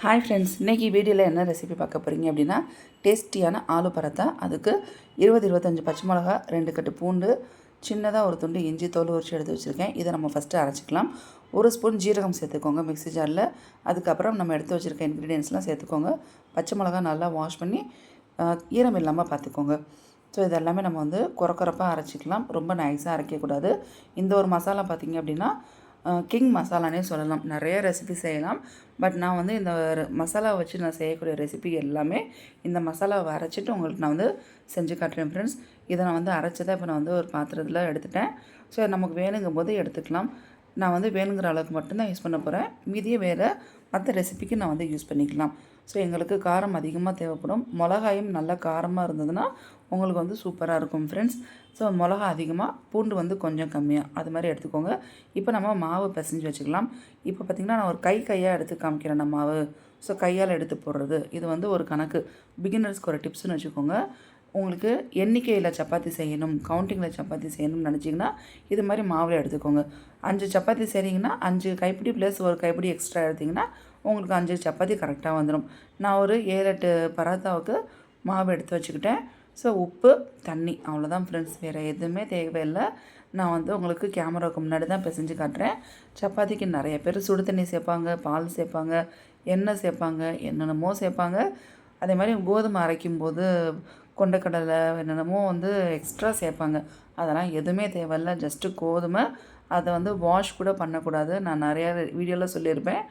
Hi friends, இன்றைக்கி வீடியோவில் என்ன ரெசிபி பார்க்க போகிறீங்க அப்படின்னா டேஸ்டியான ஆலு பரோட்டா. அதுக்கு 25 பச்சை மிளகா, 2 கட்டு பூண்டு, சின்னதாக ஒரு துண்டு இஞ்சி தோல் உரித்து எடுத்து வச்சுருக்கேன். இதை நம்ம ஃபஸ்ட்டு அரைச்சிக்கலாம். 1 ஸ்பூன் ஜீரகம் சேர்த்துக்கோங்க மிக்ஸி ஜாரில். அதுக்கப்புறம் நம்ம எடுத்து வச்சுருக்க இன்க்ரீடியன்ஸ்லாம் சேர்த்துக்கோங்க. பச்சை மிளகா நல்லா வாஷ் பண்ணி ஈரம் இல்லாமல் பார்த்துக்கோங்க. ஸோ இதெல்லாமே நம்ம வந்து குறப்பாக அரைச்சிக்கலாம். ரொம்ப நைஸாக அரைக்கக்கூடாது. இந்த ஒரு மசாலா பார்த்திங்க அப்படின்னா கிங் மசாலானே சொல்லலாம். நிறைய ரெசிபி செய்யலாம். பட் நான் வந்து இந்த மசாலாவை வச்சு நான் செய்யக்கூடிய ரெசிபி எல்லாமே இந்த மசாலாவை அரைச்சிட்டு உங்களுக்கு நான் வந்து செஞ்சு காட்டுறேன் ஃப்ரெண்ட்ஸ். இதை நான் வந்து அரைச்சதை இப்போ நான் வந்து ஒரு பாத்திரத்தில் எடுத்துட்டேன். ஸோ நமக்கு வேணுங்கும் போது எடுத்துக்கலாம். நான் வந்து வேணுங்கிற அளவுக்கு மட்டும்தான் யூஸ் பண்ண போகிறேன். மீதியே வேறு மற்ற ரெசிபிக்கு நான் வந்து யூஸ் பண்ணிக்கலாம். ஸோ எங்களுக்கு காரம் அதிகமாக தேவைப்படும். மிளகாயும் நல்லா காரமாக இருந்ததுன்னா உங்களுக்கு வந்து சூப்பராக இருக்கும் ஃப்ரெண்ட்ஸ். ஸோ மிளகா அதிகமாக, பூண்டு வந்து கொஞ்சம் கம்மியாக, அது மாதிரி எடுத்துக்கோங்க. இப்போ நம்ம மாவு பிசைஞ்சு வச்சுக்கலாம். இப்போ பார்த்திங்கன்னா நான் ஒரு கையாக எடுத்து காமிக்கிறேன் நான் மாவு. ஸோ கையால் எடுத்து போடுறது இது வந்து ஒரு கணக்கு. பிகினர்ஸ்க்கு ஒரு டிப்ஸ்னு வச்சுக்கோங்க. உங்களுக்கு எண்ணிக்கையில் சப்பாத்தி செய்யணும், கவுண்டிங்கில் சப்பாத்தி செய்யணும்னு நினச்சிங்கன்னா இது மாதிரி மாவில் எடுத்துக்கோங்க. 5 சப்பாத்தி செய்கிறீங்கன்னா 5 கைப்பிடி ப்ளஸ் ஒரு கைப்பிடி எக்ஸ்ட்ரா எடுத்திங்கன்னா உங்களுக்கு 5 சப்பாத்தி கரெக்டாக வந்துடும். நான் ஒரு 7-8 பராத்தாவுக்கு மாவு எடுத்து வச்சுக்கிட்டேன். ஸோ உப்பு, தண்ணி, அவ்வளோதான் ஃப்ரெண்ட்ஸ். வேறு எதுவுமே தேவையில்லை. நான் வந்து உங்களுக்கு கேமராவுக்கு முன்னாடி தான் பிசைஞ்சு காட்டுறேன். சப்பாத்திக்கு நிறைய பேர் சுடு தண்ணி சேர்ப்பாங்க, பால் சேர்ப்பாங்க, எண்ணெய் சேர்ப்பாங்க, என்னென்னமோ சேர்ப்பாங்க. அதே மாதிரி கோதுமை அரைக்கும் போது கொண்டக்கடலை என்னென்னமோ வந்து எக்ஸ்ட்ரா சேர்ப்பாங்க. அதெல்லாம் எதுவுமே தேவையில்லை. ஜஸ்ட்டு கோதுமை. அதை வந்து வாஷ் கூட பண்ணக்கூடாது. நான் நிறையா வீடியோவில் சொல்லியிருப்பேன்.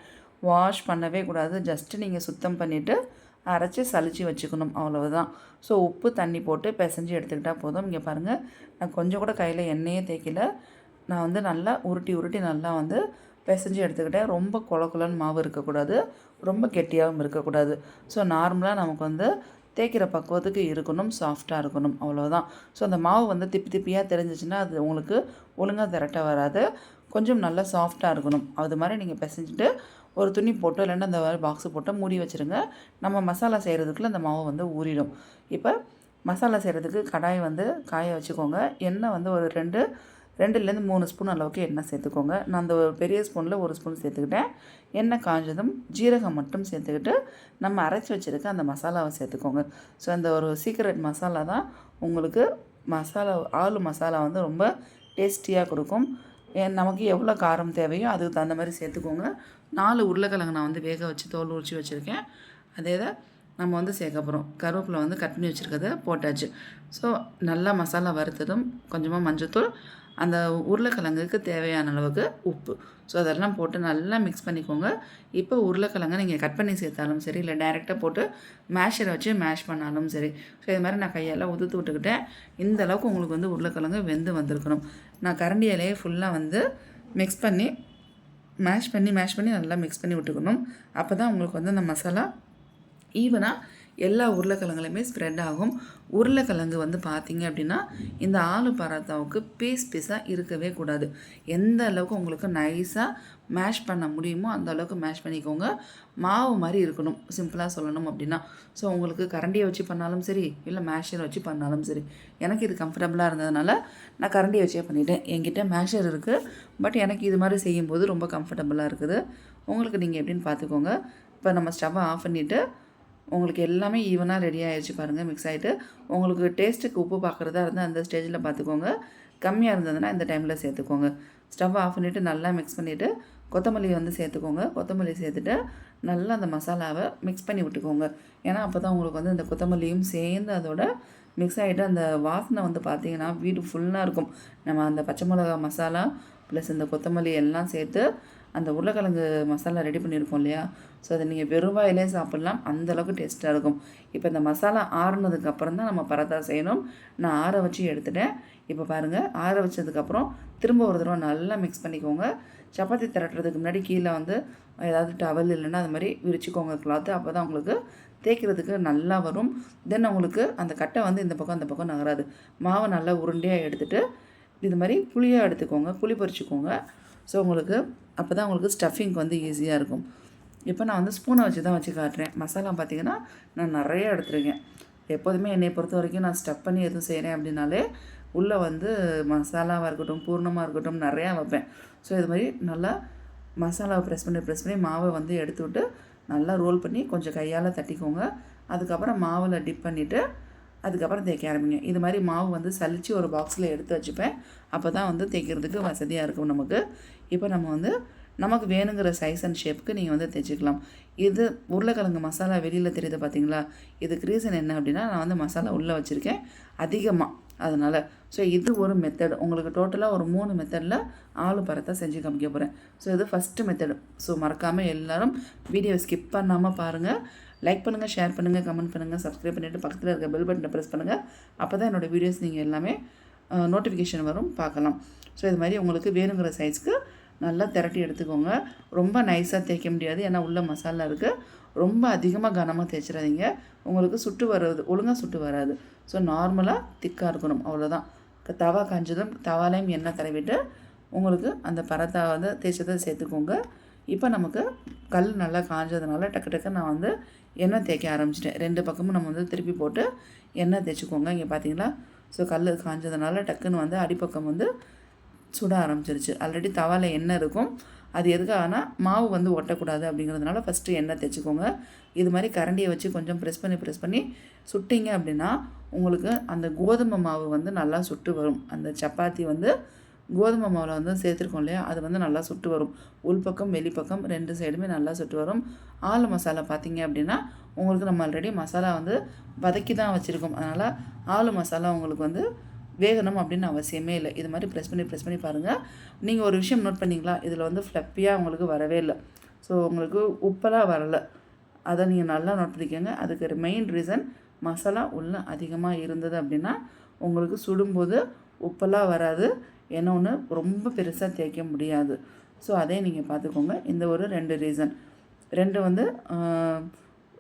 வாஷ் பண்ணவே கூடாது. ஜஸ்ட்டு நீங்கள் சுத்தம் பண்ணிவிட்டு அரைச்சி சளிச்சு வச்சுக்கணும், அவ்வளவுதான். ஸோ உப்பு, தண்ணி போட்டு பிசைஞ்சு எடுத்துக்கிட்டால் போதும். இங்கே பாருங்கள், நான் கொஞ்சம் கூட கையில் எண்ணெயே தேய்க்கல. நான் வந்து நல்லா உருட்டி நல்லா வந்து பிசைஞ்சு எடுத்துக்கிட்டேன். ரொம்ப குழன்னு மாவு இருக்கக்கூடாது, ரொம்ப கெட்டியாகவும் இருக்கக்கூடாது. ஸோ நார்மலாக நமக்கு வந்து தேய்க்கிற பக்குவத்துக்கு இருக்கணும், சாஃப்டாக இருக்கணும், அவ்வளோதான். ஸோ அந்த மாவு வந்து திப்பியாக தெரிஞ்சிச்சுன்னா அது உங்களுக்கு ஒழுங்காக திரட்ட வராது. கொஞ்சம் நல்லா சாஃப்டாக இருக்கணும். அது மாதிரி நீங்கள் பிசைஞ்சிட்டு ஒரு துணி போட்டு இல்லைன்னா அந்த பாக்ஸு போட்டு மூடி வச்சுருங்க. நம்ம மசாலா செய்கிறதுக்குள்ள அந்த மாவு வந்து ஊறிடும். இப்போ மசாலா செய்கிறதுக்கு கடாய் வந்து காய வச்சுக்கோங்க. எண்ணெய் வந்து ஒரு 2லேருந்து 3 ஸ்பூன் அளவுக்கு எண்ணெய் சேர்த்துக்கோங்க. நான் அந்த பெரிய ஸ்பூனில் 1 ஸ்பூன் சேர்த்துக்கிட்டேன். எண்ணெய் காஞ்சதும் ஜீரகம் மட்டும் சேர்த்துக்கிட்டு நம்ம அரைச்சி வச்சுருக்க அந்த மசாலாவை சேர்த்துக்கோங்க. ஸோ அந்த ஒரு சீக்ரெட் மசாலா தான் உங்களுக்கு ஆலு மசாலா வந்து ரொம்ப டேஸ்டியாக கொடுக்கும். நமக்கு எவ்வளோ காரம் தேவையோ அதுக்கு தகுந்த மாதிரி சேர்த்துக்கோங்க. 4 உருளைக்கிழங்கு நான் வந்து வேக வச்சு தோல் உரித்து வச்சுருக்கேன். அதே தான் நம்ம வந்து சேர்க்க போகிறோம். கருவேப்பிலை வந்து கட் பண்ணி வச்சுருக்கதை போட்டாச்சு. ஸோ நல்லா மசாலா வறுத்ததும் கொஞ்சமாக மஞ்சள்தூள், அந்த உருளைக்கிழங்குக்கு தேவையான அளவுக்கு உப்பு, ஸோ அதெல்லாம் போட்டு நல்லா மிக்ஸ் பண்ணிக்கோங்க. இப்போ உருளைக்கிழங்கை நீங்கள் கட் பண்ணி சேர்த்தாலும் சரி, இல்லை டைரெக்டாக போட்டு மேஷரை வச்சு மேஷ் பண்ணாலும் சரி. ஸோ இது மாதிரி நான் கையெல்லாம் உதுத்து விட்டுக்கிட்டேன். இந்த அளவுக்கு உங்களுக்கு வந்து உருளைக்கிழங்கு வெந்து வந்திருக்கணும். நான் கரண்டி இலையை ஃபுல்லாக வந்து மிக்ஸ் பண்ணி மேஷ் பண்ணி நல்லா மிக்ஸ் பண்ணி விட்டுக்கணும். அப்போ தான் உங்களுக்கு வந்து அந்த மசாலா ஈவனாக எல்லா உருளைக்கிழங்குலையுமே ஸ்ப்ரெட் ஆகும். உருளைக்கிழங்கு வந்து பார்த்திங்க அப்படின்னா இந்த ஆலு பராத்தாவுக்கு பீஸாக இருக்கவே கூடாது. எந்த அளவுக்கு உங்களுக்கு நைஸாக மேஷ் பண்ண முடியுமோ அந்த அளவுக்கு மேஷ் பண்ணிக்கோங்க. மாவு மாதிரி இருக்கணும், சிம்பிளாக சொல்லணும் அப்படின்னா. ஸோ உங்களுக்கு கரண்டியை வச்சு பண்ணாலும் சரி, இல்லை மேஷர் வச்சு பண்ணாலும் சரி. எனக்கு இது கம்ஃபர்டபுளாக இருந்ததுனால நான் கரண்டியை வச்சே பண்ணிட்டேன். என்கிட்ட மேஷர் இருக்குது, பட் எனக்கு இது மாதிரி செய்யும்போது ரொம்ப கம்ஃபர்டபுளாக இருக்குது. உங்களுக்கு நீங்கள் எப்படின்னு பார்த்துக்கோங்க. இப்போ நம்ம ஸ்டவ்வை ஆஃப் பண்ணிவிட்டு உங்களுக்கு எல்லாமே ஈவனாக ரெடி ஆகிடுச்சு பாருங்கள், மிக்ஸ் ஆகிட்டு. உங்களுக்கு டேஸ்ட்டுக்கு உப்பு பார்க்குறதா இருந்தால் அந்த ஸ்டேஜில் பார்த்துக்கோங்க. கம்மியாக இருந்ததுன்னா இந்த டைமில் சேர்த்துக்கோங்க. ஸ்டவ் ஆஃப் பண்ணிவிட்டு நல்லா மிக்ஸ் பண்ணிவிட்டு கொத்தமல்லி வந்து சேர்த்துக்கோங்க. கொத்தமல்லி சேர்த்துட்டு நல்லா அந்த மசாலாவை மிக்ஸ் பண்ணி விட்டுக்கோங்க. ஏன்னா அப்போ தான் உங்களுக்கு வந்து இந்த கொத்தமல்லியும் சேர்ந்து அதோட மிக்ஸ் ஆகிட்டு அந்த வாசனை வந்து பார்த்திங்கன்னா வீடு ஃபுல்லாக இருக்கும். நம்ம அந்த பச்சை மிளகா மசாலா ப்ளஸ் இந்த கொத்தமல்லி எல்லாம் சேர்த்து அந்த உருளைக்கிழங்கு மசாலா ரெடி பண்ணியிருக்கோம் இல்லையா. ஸோ அதை நீங்கள் வெறும் வாயிலே சாப்பிட்லாம், அந்தளவுக்கு டேஸ்ட்டாக இருக்கும். இப்போ இந்த மசாலா ஆறுனதுக்கப்புறம் தான் நம்ம பராத்தா செய்யணும். நான் ஆற வச்சு எடுத்துட்டேன். இப்போ பாருங்கள், ஆற வச்சதுக்கப்புறம் திரும்ப ஒரு தடவை நல்லா மிக்ஸ் பண்ணிக்கோங்க. சப்பாத்தி திரட்டுறதுக்கு முன்னாடி கீழே வந்து ஏதாவது டவல் இல்லைன்னா அது மாதிரி விரிச்சிக்கோங்க கிளாத்து. அப்போ தான் உங்களுக்கு தேய்க்கிறதுக்கு நல்லா வரும். தென் உங்களுக்கு அந்த கட்டை வந்து இந்த பக்கம் அந்த பக்கம் நகராது. மாவை நல்லா உருண்டையாக எடுத்துகிட்டு இது மாதிரி புளியாக எடுத்துக்கோங்க, புளி பறிச்சுக்கோங்க. ஸோ உங்களுக்கு அப்போ தான் உங்களுக்கு ஸ்டஃபிங் வந்து ஈஸியாக இருக்கும். இப்போ நான் வந்து ஸ்பூனை வச்சு தான் வச்சு காட்டுறேன். மசாலா பார்த்திங்கன்னா நான் நிறைய எடுத்துருக்கேன். எப்போதுமே என்னை பொறுத்த வரைக்கும் நான் ஸ்டஃப் பண்ணி எதுவும் செய்கிறேன் அப்படின்னாலே உள்ளே வந்து மசாலாவாக இருக்கட்டும், பூர்ணமாக இருக்கட்டும் நிறையா வைப்பேன். ஸோ இது மாதிரி நல்லா மசாலாவை ப்ரெஸ் பண்ணி மாவை வந்து எடுத்து விட்டு நல்லா ரோல் பண்ணி கொஞ்சம் கையால் தட்டிக்கோங்க. அதுக்கப்புறம் மாவில் டிப் பண்ணிவிட்டு அதுக்கப்புறம் தேய்க்க ஆரம்பிங்க. இது மாதிரி மாவு வந்து சலித்து ஒரு பாக்ஸில் எடுத்து வச்சுப்பேன். அப்போ தான் வந்து தேய்க்கிறதுக்கு வசதியாக இருக்கும் நமக்கு. இப்போ நம்ம வந்து நமக்கு வேணுங்கிற சைஸ் அண்ட் ஷேப்புக்கு நீங்கள் வந்து தைச்சிக்கலாம். இது உருளைக்கிழங்கு மசாலா வெளியில் தெரியுது பார்த்தீங்களா? இதுக்கு ரீசன் என்ன அப்படின்னா, நான் வந்து மசாலா உள்ளே வச்சுருக்கேன் அதிகமாக, அதனால். ஸோ இது ஒரு மெத்தட். உங்களுக்கு டோட்டலாக ஒரு 3 மெத்தடில் ஆலு பராத்தா செஞ்சு காமிக்க போகிறேன். ஸோ இது ஃபஸ்ட்டு மெத்தடு. ஸோ மறக்காமல் எல்லோரும் வீடியோவை ஸ்கிப் பண்ணாமல் பாருங்கள். லைக் பண்ணுங்கள், ஷேர் பண்ணுங்கள், கமெண்ட் பண்ணுங்கள், சப்ஸ்கிரைப் பண்ணிவிட்டு பக்கத்தில் இருக்க பெல் பட்டனை ப்ரெஸ் பண்ணுங்கள். அப்போ தான் என்னோடய வீடியோஸ் நீங்கள் எல்லாமே நோட்டிஃபிகேஷன் வரும், பார்க்கலாம். ஸோ இது மாதிரி உங்களுக்கு வேணுங்கிற சைஸ்க்கு நல்லா திரட்டி எடுத்துக்கோங்க. ரொம்ப நைஸாக தேய்க்க முடியாது, ஏன்னா உள்ள மசாலா இருக்குது. ரொம்ப அதிகமாக கனமாக தேய்ச்சிடாதீங்க, உங்களுக்கு சுட்டு வர்றது ஒழுங்காக சுட்டு வராது. ஸோ நார்மலாக திக்காக இருக்கணும், அவ்வளோதான். தவா காஞ்சதும் தவாலையும் எண்ணெய் தடவிட்டு உங்களுக்கு அந்த பராத்தா வந்து தேய்ச்சதை சேர்த்துக்கோங்க. இப்போ நமக்கு கல் நல்லா காஞ்சதுனால டக்கு டக்கு நான் வந்து எண்ணெய் தேய்க்க ஆரம்பிச்சிட்டேன். 2 பக்கமும் நம்ம வந்து திருப்பி போட்டு எண்ணெய் தேய்ச்சிக்கோங்க. இங்கே பார்த்தீங்களா? ஸோ கல் காஞ்சதுனால டக்குன்னு வந்து அடிப்பக்கம் வந்து சுட ஆரம்பிச்சிருச்சு. ஆல்ரெடி தவாவில் எண்ணெய் இருக்கும். அது எதுக்காகனா மாவு வந்து ஒட்டக்கூடாது அப்படிங்கிறதுனால ஃபஸ்ட்டு எண்ணெய் தேய்ச்சிக்கோங்க. இது மாதிரி கரண்டியை வச்சு கொஞ்சம் ப்ரெஸ் பண்ணி சுட்டிங்க அப்படின்னா உங்களுக்கு அந்த கோதுமை மாவு வந்து நல்லா சுட்டு வரும். அந்த சப்பாத்தி வந்து கோதுமை மாவில் வந்து சேர்த்துருக்கோம் இல்லையா, அது வந்து நல்லா சுட்டு வரும். உள்பக்கம் வெளிப்பக்கம் 2 சைடுமே நல்லா சுட்டு வரும். ஆலு மசாலா பார்த்திங்க அப்படின்னா உங்களுக்கு நம்ம ஆல்ரெடி மசாலா வந்து வதக்கி தான் வச்சுருக்கோம். அதனால் ஆலு மசாலா உங்களுக்கு வந்து வேகணும் அப்படின்னு அவசியமே இல்லை. இது மாதிரி ப்ரெஸ் பண்ணி பாருங்கள். நீங்கள் ஒரு விஷயம் நோட் பண்ணிங்களா? இதில் வந்து ஃப்ளப்பியாக உங்களுக்கு வரவே இல்லை. ஸோ உங்களுக்கு உப்பெல்லாம் வரலை. அதை நீங்கள் நல்லா நோட் பண்ணிக்கோங்க. அதுக்கு மெயின் ரீசன் மசாலா உள்ளே அதிகமாக இருந்தது அப்படின்னா உங்களுக்கு சுடும்போது உப்பெல்லாம் வராது. ஏன்னா ஒன்று ரொம்ப பெருசாக தேய்க்க முடியாது. ஸோ அதே நீங்கள் பார்த்துக்கோங்க. இந்த ஒரு 2 ரீசன் 2 வந்து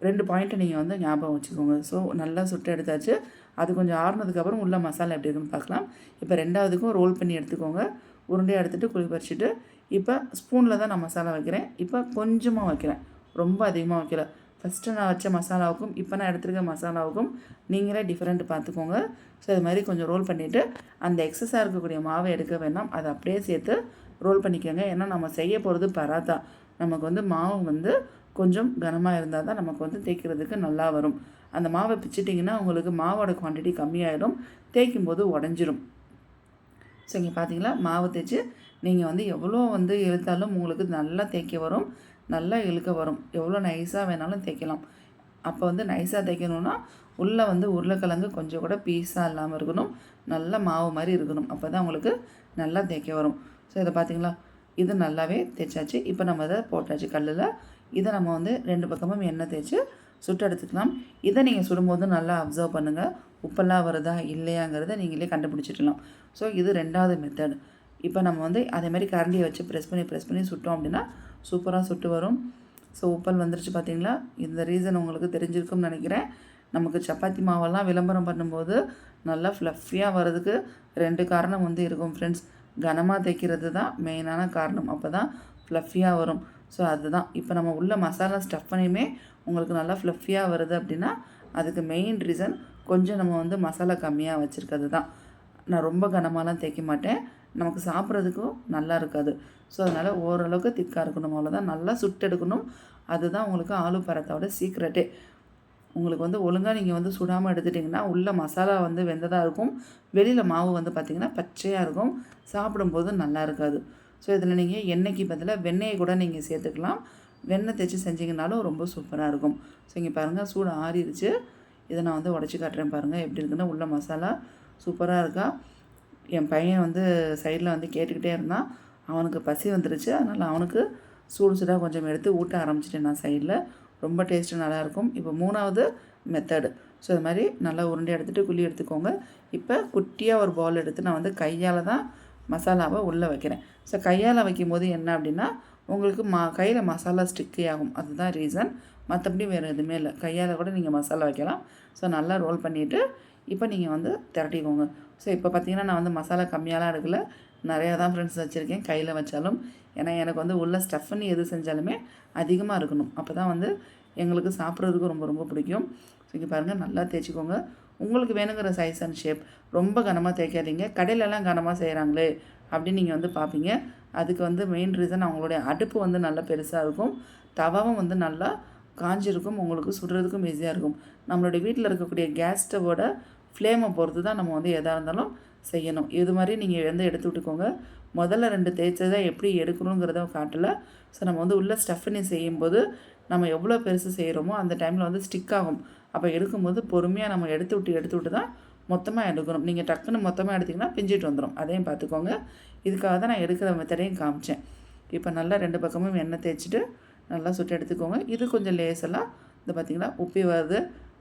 2 பாயிண்ட்டை நீங்கள் வந்து ஞாபகம் வச்சுக்கோங்க. ஸோ நல்லா சுட்டு எடுத்தாச்சு. அது கொஞ்சம் ஆறுனதுக்கப்புறம் உள்ள மசாலா எப்படி இருக்குன்னு பார்க்கலாம். இப்போ 2வதுக்கும் ரோல் பண்ணி எடுத்துக்கோங்க. உருண்டையாக எடுத்துகிட்டு குழி பறிச்சுட்டு இப்போ ஸ்பூனில் தான் நான் மசாலா வைக்கிறேன். இப்போ கொஞ்சமாக வைக்கிறேன், ரொம்ப அதிகமாக வைக்கல. ஃபஸ்ட்டு நான் வச்ச மசாலாவுக்கும் இப்போ நான் எடுத்துருக்க மசாலாவுக்கும் நீங்களே டிஃப்ரெண்ட் பார்த்துக்கோங்க. ஸோ இது மாதிரி கொஞ்சம் ரோல் பண்ணிவிட்டு அந்த எக்ஸஸாக இருக்கக்கூடிய மாவை எடுக்க வேண்டாம், அதை அப்படியே சேர்த்து ரோல் பண்ணிக்கோங்க. ஏன்னா நம்ம செய்ய போகிறது பராத்தா. நமக்கு வந்து மாவு வந்து கொஞ்சம் கனமாக இருந்தால் தான் நமக்கு வந்து தேய்க்கிறதுக்கு நல்லா வரும். அந்த மாவை பிச்சிட்டிங்கன்னா உங்களுக்கு மாவோட குவான்டிட்டி கம்மியாயிடும், தேய்க்கும் போது உடஞ்சிரும். ஸோ இங்கே பார்த்தீங்களா, மாவு தேய்ச்சி நீங்கள் வந்து எவ்வளோ வந்து இழுத்தாலும் உங்களுக்கு நல்லா தேய்க்க வரும், நல்லா இழுக்க வரும். எவ்வளோ நைஸாக வேணாலும் தேய்க்கலாம். அப்போ வந்து நைஸாக தேய்க்கணுன்னா உள்ளே வந்து உருளைக்கிழங்கு கொஞ்சம் கூட பீஸாக இல்லாமல் இருக்கணும், நல்ல மாவு மாதிரி இருக்கணும். அப்போ தான் உங்களுக்கு நல்லா தேய்க்க வரும். ஸோ இதை பார்த்தீங்களா, இது நல்லாவே தேய்ச்சாச்சு. இப்போ நம்ம அதை போட்டாச்சு கல்லில். இதை நம்ம வந்து 2 பக்கமும் எண்ணெய் தேய்ச்சி சுட்டு எடுத்துக்கலாம். இதை நீங்கள் சுடும்போது நல்லா அப்சர்வ் பண்ணுங்கள், உப்பெல்லாம் வருதா இல்லையாங்கிறத நீங்களே கண்டுபிடிச்சிடலாம். ஸோ இது 2வது மெத்தட். இப்போ நம்ம வந்து அதேமாதிரி கரண்டியை வச்சு ப்ரெஸ் பண்ணி சுட்டோம் அப்படின்னா சூப்பராக சுட்டு வரும். ஸோ உப்பல் வந்துருச்சு பார்த்தீங்களா. இந்த ரீசன் உங்களுக்கு தெரிஞ்சிருக்கும்னு நினைக்கிறேன். நமக்கு சப்பாத்தி மாவெல்லாம் விளம்பரம் பண்ணும்போது நல்லா ஃப்ளஃபியாக வர்றதுக்கு 2 காரணம் வந்து இருக்கும் ஃப்ரெண்ட்ஸ். கனமாக தைக்கிறது தான் மெயினான காரணம், அப்போ தான் ஃப்ளஃபியாக வரும். ஸோ அதுதான் இப்போ நம்ம உள்ள மசாலா ஸ்டஃப் பண்ணியுமே உங்களுக்கு நல்லா ஃப்ளஃபியாக வருது அப்படின்னா அதுக்கு மெயின் ரீசன் கொஞ்சம் நம்ம வந்து மசாலா கம்மியாக வச்சுருக்கிறது தான். நான் ரொம்ப கனமாலாம் தேய்க்க மாட்டேன், நமக்கு சாப்பிட்றதுக்கும் நல்லா இருக்காது. ஸோ அதனால் ஓரளவுக்கு திக்காக இருக்கணும், அவ்வளோதான். நல்லா சுட்டெடுக்கணும். அதுதான் உங்களுக்கு ஆலு பராத்தாவோட சீக்ரெட்டே. உங்களுக்கு வந்து ஒழுங்காக நீங்கள் வந்து சுடாமல் எடுத்துட்டிங்கன்னா உள்ள மசாலா வந்து வெந்ததாக இருக்கும், வெளியில் மாவு வந்து பார்த்திங்கன்னா பச்சையாக இருக்கும், சாப்பிடும்போது நல்லா இருக்காது. ஸோ இதில் நீங்கள் எண்ணெய்க்கு பதிலாக வெண்ணெயை கூட நீங்கள் சேர்த்துக்கலாம். வெண்ணெய் தேய்ச்சி செஞ்சிங்கனாலும் ரொம்ப சூப்பராக இருக்கும். ஸோ இங்கே பாருங்கள், சூடு ஆறிடுச்சு. இதை நான் வந்து உடச்சி காட்டுறேன் பாருங்கள் எப்படி இருக்குன்னு. உள்ள மசாலா சூப்பராக இருக்கா. என் பையன் வந்து சைடில் வந்து கேட்டுக்கிட்டே இருந்தான், அவனுக்கு பசி வந்துருச்சு. அதனால் அவனுக்கு சூடாக கொஞ்சம் எடுத்து ஊட்ட ஆரம்பிச்சிட்டேன் நான் சைடில். ரொம்ப டேஸ்ட்டு நல்லாயிருக்கும். இப்போ 3வது மெத்தடு. ஸோ இது மாதிரி நல்லா உருண்டை எடுத்துகிட்டு குழி எடுத்துக்கோங்க. இப்போ குட்டியாக ஒரு பவுல் எடுத்து நான் வந்து கையால் தான் மசாலாவை உள்ளே வைக்கிறேன். ஸோ கையால் வைக்கும்போது என்ன அப்படின்னா உங்களுக்கு கையில் மசாலா ஸ்டிக்கே ஆகும், அதுதான் ரீசன். மற்றபடி வேறு எதுவுமே இல்லை. கையால் கூட நீங்கள் மசாலா வைக்கலாம். ஸோ நல்லா ரோல் பண்ணிவிட்டு இப்போ நீங்கள் வந்து திரட்டிக்கோங்க. ஸோ இப்போ பார்த்தீங்கன்னா நான் வந்து மசாலா கம்மியாலாம் எடுக்கல, நிறையா தான் ஃப்ரெண்ட்ஸ் வச்சுருக்கேன் கையில் வச்சாலும். ஏன்னா எனக்கு வந்து உள்ள ஸ்டஃப் பண்ணி எது செஞ்சாலுமே அதிகமாக இருக்கணும், அப்போ தான் வந்து எங்களுக்கு சாப்பிட்றதுக்கு ரொம்ப ரொம்ப பிடிக்கும். ஸோ இங்கே பாருங்கள், நல்லா தேய்ச்சிக்கோங்க. உங்களுக்கு வேணுங்கிற சைஸ் அண்ட் ஷேப். ரொம்ப கனமாக தேய்க்காதீங்க, கடையிலலாம் கனமாக செய்கிறாங்களே அப்படின்னு நீங்கள் வந்து பார்ப்பீங்க. அதுக்கு வந்து மெயின் ரீசன் அவங்களுடைய அடுப்பு வந்து நல்லா பெருசாக இருக்கும், தவாவும் வந்து நல்லா காஞ்சிருக்கும், உங்களுக்கு சுடுறதுக்கும் ஈஸியாக இருக்கும். நம்மளுடைய வீட்டில் இருக்கக்கூடிய கேஸ் ஸ்டவோட ஃப்ளேமை பொறுத்து தான் நம்ம வந்து எதாக இருந்தாலும் செய்யணும். இது மாதிரி நீங்கள் வந்து எடுத்து விட்டுக்கோங்க. முதல்ல 2 தேய்ச்சதை எப்படி எடுக்கணுங்கிறத காட்டலை. ஸோ நம்ம வந்து உள்ளே ஸ்டஃப்னி செய்யும்போது நம்ம எவ்வளோ பெருசு செய்கிறோமோ அந்த டைமில் வந்து ஸ்டிக் ஆகும். அப்போ எடுக்கும்போது பொறுமையாக நம்ம எடுத்து விட்டு தான் மொத்தமாக எடுக்கணும். நீங்கள் டக்குன்னு மொத்தமாக எடுத்திங்கன்னா பிஞ்சிட்டு வந்துடும். அதையும் பார்த்துக்கோங்க. இதுக்காக தான் நான் எடுக்கிற மெத்தடையும் காமிச்சேன். இப்போ நல்லா 2 பக்கமும் எண்ணெய் தேய்ச்சிட்டு நல்லா சுட்டு எடுத்துக்கோங்க. இது கொஞ்சம் லேசெல்லாம் இந்த பார்த்திங்கன்னா உப்பி வருது,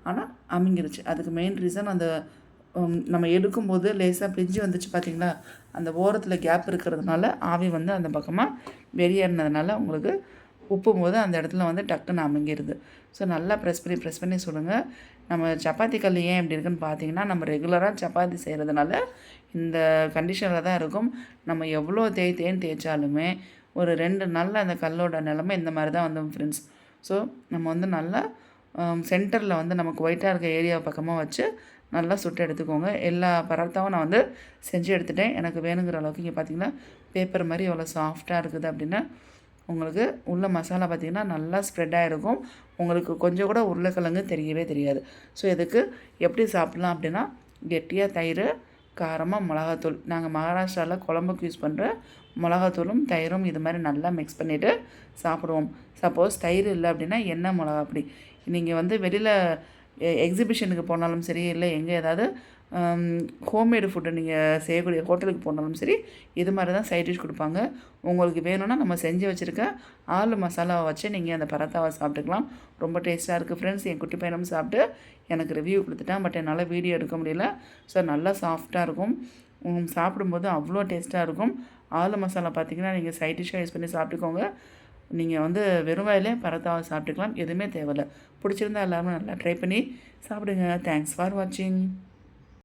ஆனால் அமுங்கிருச்சு. அதுக்கு மெயின் ரீசன் அந்த நம்ம எடுக்கும்போது லேசாக பிஞ்சு வந்துச்சு பார்த்திங்களா, அந்த ஓரத்தில் கேப் இருக்கிறதுனால ஆவி வந்து அந்த பக்கமாக வெளியேறினதுனால உங்களுக்கு உப்பும் போது அந்த இடத்துல வந்து டக்குன்னு அமுங்கிடுது. ஸோ நல்லா ப்ரெஸ் பண்ணி சுடுங்க. நம்ம சப்பாத்தி கல் ஏன் இப்படி இருக்குன்னு பார்த்தீங்கன்னா, நம்ம ரெகுலராக சப்பாத்தி செய்கிறதுனால இந்த கண்டிஷனில் தான் இருக்கும். நம்ம எவ்வளோ தேய்ச்சாலுமே ஒரு 2 நாளில் அந்த கல்லோட நிலமை இந்த மாதிரி தான் வந்து ஃப்ரெண்ட்ஸ். ஸோ நம்ம வந்து நல்லா சென்டரில் வந்து நமக்கு ஒயிட்டாக இருக்க ஏரியா பக்கமாக வச்சு நல்லா சுட்டு எடுத்துக்கோங்க. எல்லா பரோட்டாவும் நான் வந்து செஞ்சு எடுத்துட்டேன். எனக்கு வேணுங்கிற அளவுக்கு இங்கே பார்த்திங்கன்னா பேப்பர் மாதிரி எவ்வளோ சாஃப்டாக இருக்குது அப்படின்னா, உங்களுக்கு உள்ள மசாலா பார்த்திங்கன்னா நல்லா ஸ்ப்ரெட் ஆகிருக்கும். உங்களுக்கு கொஞ்சம் கூட உருளைக்கிழங்கு தெரியவே தெரியாது. ஸோ இதுக்கு எப்படி சாப்பிட்லாம் அப்படின்னா, கெட்டியாக தயிர், காரமாக மிளகாத்தூள், நாங்கள் மகாராஷ்டிராவில் குழம்புக்கு யூஸ் பண்ணுற மிளகாத்தூளும் தயிரும் இது மாதிரி நல்லா மிக்ஸ் பண்ணிவிட்டு சாப்பிடுவோம். சப்போஸ் தயிர் இல்லை அப்படின்னா எண்ணெய் மிளகா அப்படி. நீங்கள் வந்து வெளியில் எக்ஸிபிஷனுக்கு போனாலும் சரி, இல்லை எங்கே ஏதாவது ஹோம்மேடு ஃபுட்டு நீங்கள் செய்யக்கூடிய ஹோட்டலுக்கு போனாலும் சரி, இது மாதிரி தான் சைட் டிஷ் கொடுப்பாங்க. உங்களுக்கு வேணும்னா நம்ம செஞ்சு வச்சுருக்க ஆலு மசாலாவை வச்சு நீங்கள் அந்த பரோட்டாவை சாப்பிட்டுக்கலாம். ரொம்ப டேஸ்ட்டாக இருக்குது ஃப்ரெண்ட்ஸ். என் குட்டி பையனும் சாப்பிட்டு எனக்கு ரிவ்யூ கொடுத்துட்டான். பட் என்னால் வீடியோ எடுக்க முடியல. ஸோ நல்லா சாஃப்டாக இருக்கும். சாப்பிடும்போது அவ்வளோ டேஸ்ட்டாக இருக்கும். ஆலு மசாலா பார்த்திங்கன்னா நீங்கள் சைட் டிஷ்ஷாக யூஸ் பண்ணி சாப்பிட்டுக்கோங்க. நீங்கள் வந்து வெறும் வாயிலே பரோட்டாவை சாப்பிட்டுக்கலாம். எதுவுமே தேவையில்லை. பிடிச்சிருந்தா எல்லோரும் நல்லா ட்ரை பண்ணி சாப்பிடுங்க. தேங்க்ஸ் ஃபார் வாட்சிங்.